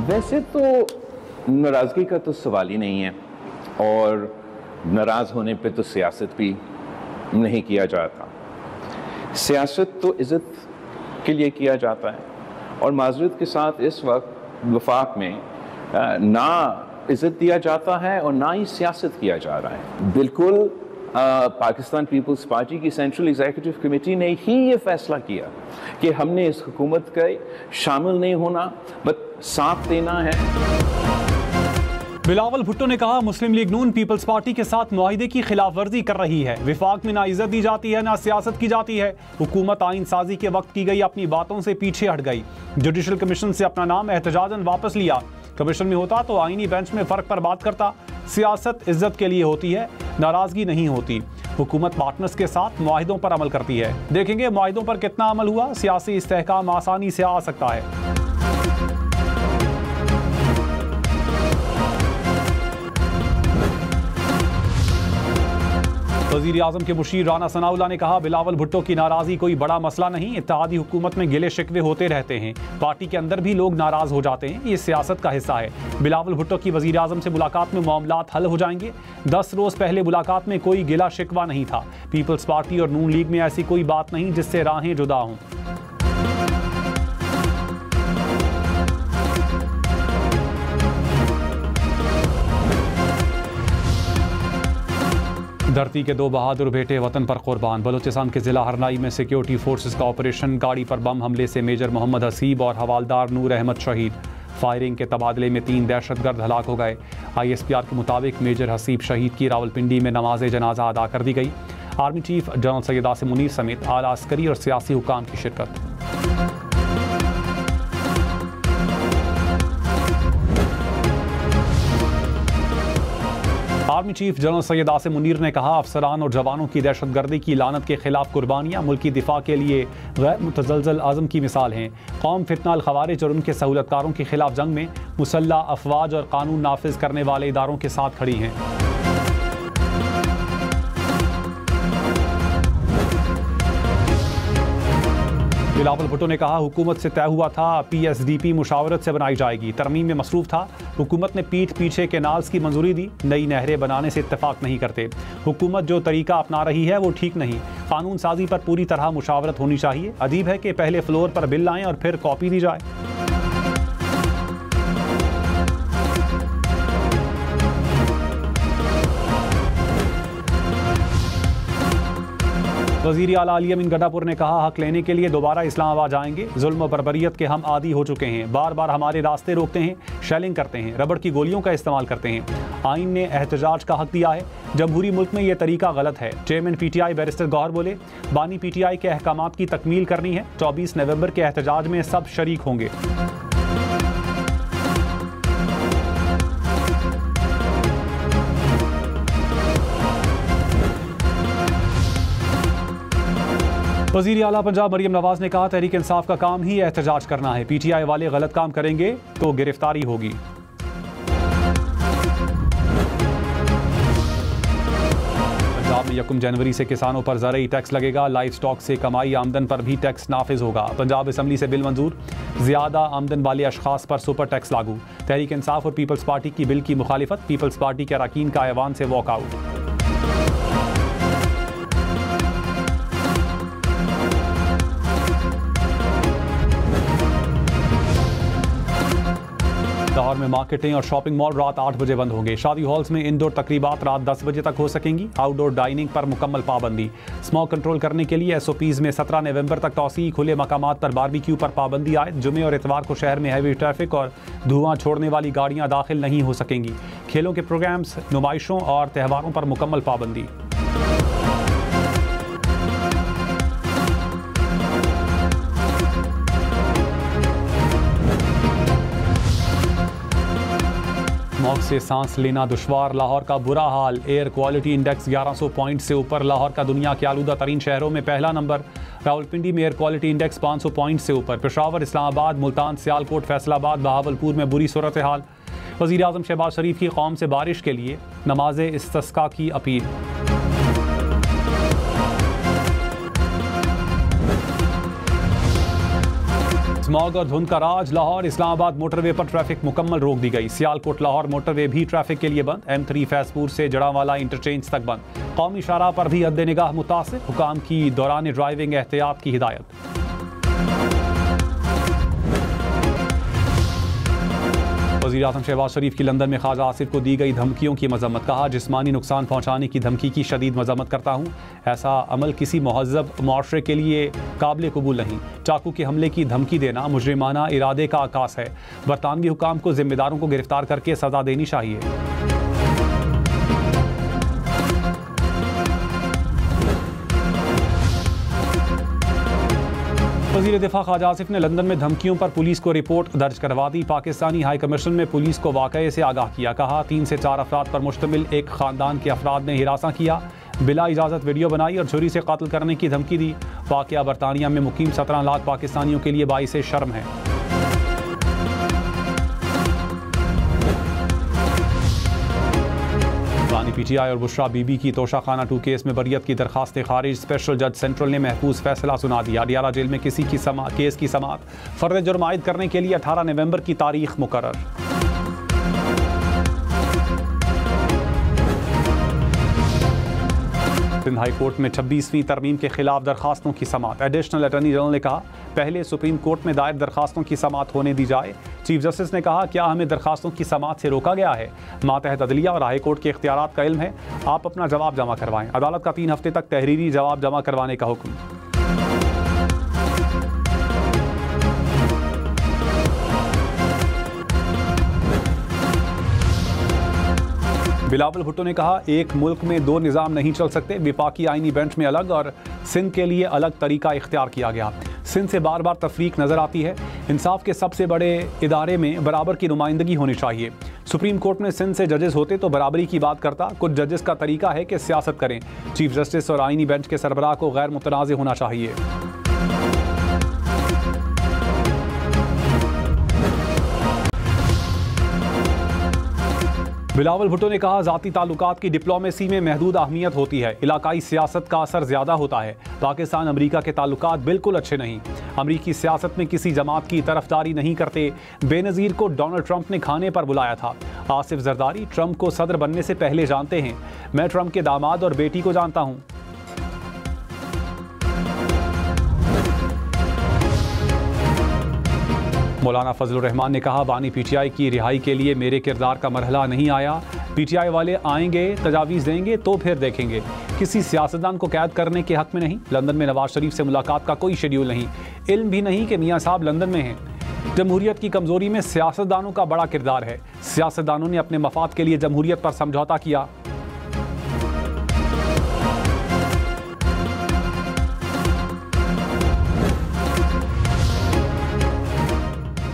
वैसे तो नाराज़गी का तो सवाल ही नहीं है, और नाराज़ होने पे तो सियासत भी नहीं किया जाता। सियासत तो इज़्ज़त के लिए किया जाता है, और माज़रत के साथ इस वक्त वफाक में ना इज़्ज़त दिया जाता है और ना ही सियासत किया जा रहा है। बिल्कुल पाकिस्तान पीपल्स पार्टी की सेंट्रल एग्जीक्यूटिव कमेटी ने ही ये फैसला किया कि हमने इस हुकूमत का शामिल नहीं होना, बस साथ देना है। बिलावल भुट्टो ने कहा, मुस्लिम लीग नून पीपल्स पार्टी के साथ मुआहिदे की खिलाफ वर्जी कर रही है। विफाक में ना इज्जत दी जाती है ना सियासत की जाती है। हुकूमत आइन साजी के वक्त की गई अपनी बातों से पीछे हट गई। जुडिशल कमीशन से अपना नाम एहतजाजन वापस लिया। कमीशन में होता तो आईनी बेंच में फर्क पर बात करता। सियासत इज्जत के लिए होती है, नाराजगी नहीं होती। हुकूमत पार्टनर्स के साथ मुआहिदों पर अमल करती है। देखेंगे मुआहिदों पर कितना अमल हुआ। सियासी इस्तेहकाम आसानी से आ सकता है। वज़ीर आज़म के मुशीर राना सनाउल्लाह ने कहा, बिलावल भुट्टो की नाराज़गी कोई बड़ा मसला नहीं। इत्तेहादी हुकूमत में गिले शिकवे होते रहते हैं, पार्टी के अंदर भी लोग नाराज़ हो जाते हैं, ये सियासत का हिस्सा है। बिलावल भुट्टो की वज़ीर आज़म से मुलाकात में मामलात हल हो जाएंगे। 10 रोज़ पहले मुलाकात में कोई गिला शिकवा नहीं था। पीपल्स पार्टी और नून लीग में ऐसी कोई बात नहीं जिससे राहें जुदा हों। धरती के 2 बहादुर बेटे वतन पर कुर्बान। बलूचिस्तान के ज़िला हरनाई में सिक्योरिटी फोर्सेस का ऑपरेशन। गाड़ी पर बम हमले से मेजर मोहम्मद हसीब और हवालदार नूर अहमद शहीद। फायरिंग के तबादले में 3 दहशतगर्द हलाक हो गए। ISPR के मुताबिक मेजर हसीब शहीद की रावलपिंडी में नमाज जनाजा अदा कर दी गई। Army chief general Syed Asim Munir समेत आला अस्करी और सियासी हुकाम की शिरकत। Army chief general Syed Asim Munir ने कहा, अफसरान और जवानों की दहशतगर्दी की लानत के खिलाफ कुर्बानियाँ मुल्की दिफा के लिए गैर मुतज़लज़ल आज़म की मिसाल हैं। कौम फितना अल खवारिज और उनके सहूलतकारों के खिलाफ जंग में मुसल्लह अफवाज और कानून नाफिज करने वाले इदारों के साथ खड़ी हैं। बिलावल भुट्टो ने कहा, हुकूमत से तय हुआ था PSDP मुशावरत से बनाई जाएगी। तरमीम में मसरूफ था। हुकूमत ने पीठ पीछे केनाल्स की मंजूरी दी। नई नहरें बनाने से इत्तेफाक नहीं करते। हुकूमत जो तरीका अपना रही है वो ठीक नहीं। कानून साजी पर पूरी तरह मुशावरत होनी चाहिए। अजीब है कि पहले फ्लोर पर बिल लाएं और फिर कॉपी दी जाए। वज़ीर आला अली अमीन गड्डापुर ने कहा, हक लेने के लिए दोबारा इस्लामाबाद जाएंगे। जुल्म और बर्बरियत के हम आदी हो चुके हैं। बार बार हमारे रास्ते रोकते हैं, शेलिंग करते हैं, रबड़ की गोलियों का इस्तेमाल करते हैं। आइन ने एहतजाज का हक दिया है। जमहूरी मुल्क में यह तरीका गलत है। चेयरमैन PTI बैरिस्टर गौहर बोले, बानी PTI के अहकामात की तकमील करनी है। 24 नवंबर के एहतजाज में सब शरीक होंगे। वज़ीर आला पंजाब मरियम नवाज ने कहा, तहरीक इंसाफ का काम ही एहतजाज करना है। PTI वाले गलत काम करेंगे तो गिरफ्तारी होगी। पंजाब में 1 जनवरी से किसानों पर ज़रई टैक्स लगेगा। लाइव स्टॉक से कमाई आमदन पर भी टैक्स नाफिज होगा। पंजाब असम्बली से बिल मंजूर। ज़्यादा आमदन वाले अशखास पर सुपर टैक्स लागू। तहरीक इंसाफ और पीपल्स पार्टी की बिल की मुखालिफत। पीपल्स पार्टी के अरकान का ऐवान से वॉकआउट। लाहौर में मार्केटें और शॉपिंग मॉल रात 8 बजे बंद होंगे। शादी हॉल्स में इंडोर तकरीबात रात 10 बजे तक हो सकेंगी। आउटडोर डाइनिंग पर मुकम्मल पाबंदी। स्मोक कंट्रोल करने के लिए SOPs में 17 नवंबर तक तौसी। खुले मकामात पर बारबेक्यू पर पाबंदी आए। जुमे और इतवार को शहर में हैवी ट्रैफिक और धुआं छोड़ने वाली गाड़ियां दाखिल नहीं हो सकेंगी। खेलों के प्रोग्राम्स, नुमाइशों और त्योहारों पर मुकम्मल पाबंदी। स्मॉग से सांस लेना दुश्वार। लाहौर का बुरा हाल। एयर क्वालिटी इंडेक्स 1100 पॉइंट से ऊपर। लाहौर का दुनिया के आलूदा तरीन शहरों में पहला नंबर। रावलपिंडी में एयर क्वालिटी इंडेक्स 500 पॉइंट से ऊपर। पेशावर, इस्लामाबाद, मुल्तान, सियालकोट, फैसलाबाद, बहावलपुर में बुरी सूरत हाल। वज़ीर आज़म शहबाज शरीफ की कौम से बारिश के लिए नमाज इस्तिस्का की अपील। स्मॉग और धुंध का राज, लाहौर इस्लामाबाद मोटरवे पर ट्रैफिक मुकम्मल रोक दी गई। सियालकोट लाहौर मोटरवे भी ट्रैफिक के लिए बंद। M3 फैजपुर से जड़ावाला इंटरचेंज तक बंद। कौमी शाहराह पर भी हद निगाह मुतासिर, हुकाम की दौरान ड्राइविंग एहतियात की हिदायत। वज़ीर-ए-आज़म शहबाज शरीफ की लंदन में ख्वाजा आसिफ को दी गई धमकियों की मजम्मत। कहा, जिस्मानी नुकसान पहुंचाने की धमकी की शदीद मजम्मत करता हूं। ऐसा अमल किसी महज़ब मुआशरे के लिए काबिल कबूल नहीं। चाकू के हमले की धमकी देना मुजरिमाना इरादे का आकाश है। बरतानवी हुकाम को जिम्मेदारों को गिरफ्तार करके सजा देनी चाहिए। वज़ीर दिफा ख्वाजा आसिफ ने लंदन में धमकियों पर पुलिस को रिपोर्ट दर्ज करवा दी। पाकिस्तानी हाई कमीशन में पुलिस को वाक़ये से आगाह किया। कहा, 3 से 4 अफराद पर मुश्तमिल एक ख़ानदान के अफराद ने हिरासा किया, बिला इजाज़त वीडियो बनाई और छुरी से कत्ल करने की धमकी दी। वाक़या बरतानिया में मुकीम 17 लाख पाकिस्तानियों के लिए बाइसे शर्म है। PTI और बुशरा बीबी की तोशाखाना 2 केस में बरियत की दरखास्त खारिज। स्पेशल जज सेंट्रल ने महफूज फैसला सुना दिया। अडियाला जेल में किसी की केस की समाअत फर्द जुर्म आयद करने के लिए 18 नवंबर की तारीख मुकर्रर। सिंध हाई कोर्ट में 26वीं तरमीम के खिलाफ दरखास्तों की समाअत। एडिशनल अटॉर्नी जनरल ने कहा, पहले सुप्रीम कोर्ट में दायर दरखास्तों की समाअत होने दी जाए। चीफ जस्टिस ने कहा, क्या हमें दरखास्तों की समाअत से रोका गया है? मातहत अदलिया और हाई कोर्ट के इख्तियारात का इल्म है, आप अपना जवाब जमा करवाएं। अदालत का 3 हफ्ते तक तहरीरी जवाब जमा करवाने का हुक्म। बिलावल भुट्टो ने कहा, एक मुल्क में 2 निज़ाम नहीं चल सकते। विफाकी आईनी बेंच में अलग और सिंध के लिए अलग तरीका इख्तियार किया गया। सिंध से बार बार तफरीक नज़र आती है। इंसाफ के सबसे बड़े इदारे में बराबर की नुमाइंदगी होनी चाहिए। सुप्रीम कोर्ट में सिंध से जजेस होते तो बराबरी की बात करता। कुछ जजेस का तरीका है कि सियासत करें। चीफ जस्टिस और आईनी बेंच के सरबराह को गैर मुतनाज़ होना चाहिए। बिलावल भुट्टो ने कहा, ज़ाती ताल्लुकात की डिप्लोमेसी में महदूद अहमियत होती है। इलाकाई सियासत का असर ज़्यादा होता है। पाकिस्तान अमरीका के ताल्लुकात बिल्कुल अच्छे नहीं। अमरीकी सियासत में किसी जमात की तरफदारी नहीं करते। बेनज़ीर को डोनाल्ड ट्रंप ने खाने पर बुलाया था। आसिफ जरदारी ट्रंप को सदर बनने से पहले जानते हैं। मैं ट्रंप के दामाद और बेटी को जानता हूँ। मौलाना फजलुर रहमान ने कहा, बानी PTI की रिहाई के लिए मेरे किरदार का मरहला नहीं आया। PTI वाले आएंगे, तजावीज़ देंगे तो फिर देखेंगे। किसी सियासतदान को कैद करने के हक में नहीं। लंदन में नवाज शरीफ से मुलाकात का कोई शेड्यूल नहीं। इल्म भी नहीं कि मियाँ साहब लंदन में हैं। जमहूरियत की कमज़ोरी में सियासतदानों का बड़ा किरदार है। सियासतदानों ने अपने मफाद के लिए जमहूरियत पर समझौता किया।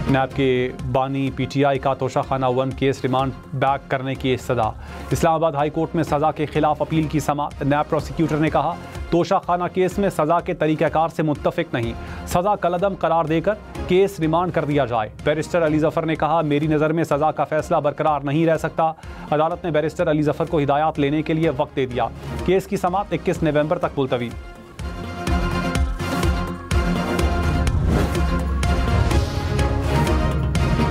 नैब के बानी PTI का तोशाखाना 1 केस रिमांड बैक करने की सजा। इस्लामाबाद हाई कोर्ट में सज़ा के खिलाफ अपील की समाअत। नैब प्रोसिक्यूटर ने कहा, तोशाखाना केस में सज़ा के तरीक़ाकार से मुत्तफ़िक नहीं। सज़ा कलअदम करार देकर केस रिमांड कर दिया जाए। बैरिस्टर अली ज़फ़र ने कहा, मेरी नज़र में सज़ा का फ़ैसला बरकरार नहीं रह सकता। अदालत ने बैरिस्टर अली ज़फ़र को हिदायत लेने के लिए वक्त दे दिया। केस की समाअत 21 नवंबर तक मुलतवी।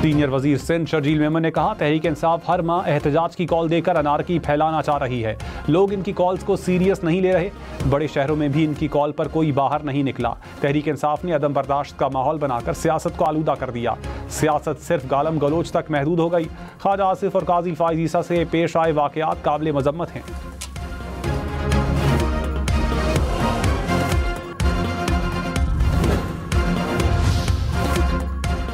सीनियर वजीर सिंध शर्जील मेमन ने कहा, तहरीक इंसाफ हर माह एहतजाज की कॉल देकर अनारकी फैलाना चाह रही है। लोग इनकी कॉल्स को सीरियस नहीं ले रहे। बड़े शहरों में भी इनकी कॉल पर कोई बाहर नहीं निकला। तहरीक इंसाफ ने अदम बर्दाश्त का माहौल बनाकर सियासत को आलूदा कर दिया। सियासत सिर्फ गालम गलोच तक महदूद हो गई। ख्वाजा आसिफ और काजी फाइज ईसा से पेश आए वाक़यात काबिल मजम्मत हैं।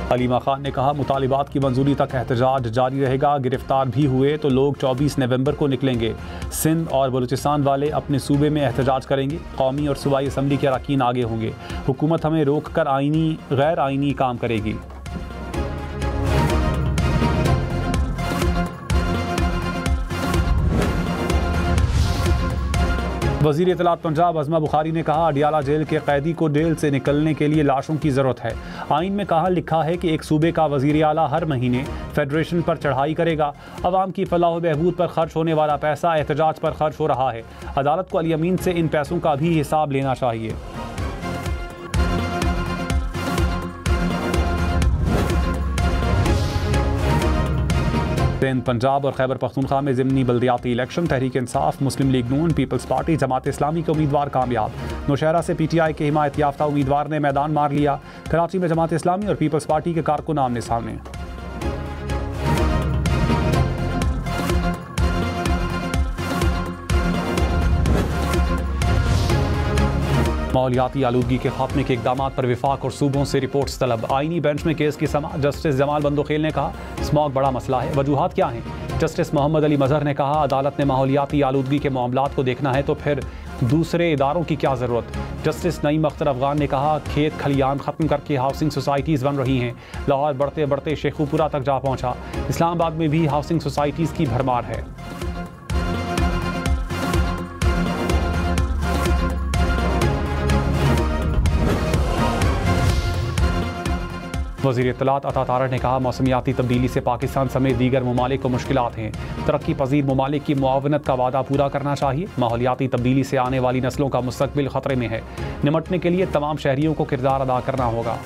अलीमा खान ने कहा, मुतालिबात की मंजूरी तक एहतजाज जारी रहेगा। गिरफ्तार भी हुए तो लोग 24 नवंबर को निकलेंगे। सिंध और बलूचिस्तान वाले अपने सूबे में एहतजाज करेंगे। कौमी और सूबाई असम्बली के अरकान आगे होंगे। हुकूमत हमें रोक कर आईनी गैर आईनी काम करेगी। वज़ीर इत्तलात पंजाब अज़मा बुखारी ने कहा, अडियाला जेल के कैदी को जेल से निकलने के लिए लाशों की ज़रूरत है। आइन में कहा लिखा है कि एक सूबे का वज़ीर आला हर महीने फेडरेशन पर चढ़ाई करेगा। अवाम की फलाह बहबूद पर खर्च होने वाला पैसा एहतजाज पर खर्च हो रहा है। अदालत को अली अमीन से इन पैसों का भी हिसाब लेना चाहिए। सिंध, पंजाब और खैबर पख्तूनख्वा में ज़िमनी बल्दियाती इलेक्शन। तहरीक इंसाफ, मुस्लिम लीग नून, पीपल्स पार्टी, जमात इस्लामी के उम्मीदवार कामयाब। नौशहरा से PTI के हिमायत याफ्ता उम्मीदवार ने मैदान मार लिया। कराची में जमात इस्लामी और पीपल्स पार्टी के कारकुन आमने सामने। माहौलियाती आलूदगी के खात्मे के इकदाम पर विफाक और सूबों से रिपोर्ट्स तलब। आईनी बेंच में केस की समाअत। जस्टिस जमाल बंदोखेल ने कहा स्मॉग बड़ा मसला है, वजूहात क्या हैं। जस्टिस मोहम्मद अली मजहर ने कहा अदालत ने माहौलियाती आलूदगी के मामलात को देखना है तो फिर दूसरे इदारों की क्या ज़रूरत। जस्टिस नईम अख्तर अफगान ने कहा खेत खलियान ख़त्म करके हाउसिंग सोसाइटीज़ बन रही हैं। लाहौर बढ़ते बढ़ते शेखुपुरा तक जा पहुँचा। इस्लामाबाद में भी हाउसिंग सोसाइटीज़ की भरमार है। वज़ीर इत्तलात अता तारड़ ने कहा मौसमियाती तब्दीली से पाकिस्तान समेत दीगर ममालिक को मुश्किलात हैं। तरक्की पजीर ममालिक की मुआवनत का वादा पूरा करना चाहिए। माहौलियाती तब्दीली से आने वाली नस्लों का मुस्तकबिल ख़तरे में है। निमटने के लिए तमाम शहरियों को किरदार अदा करना होगा।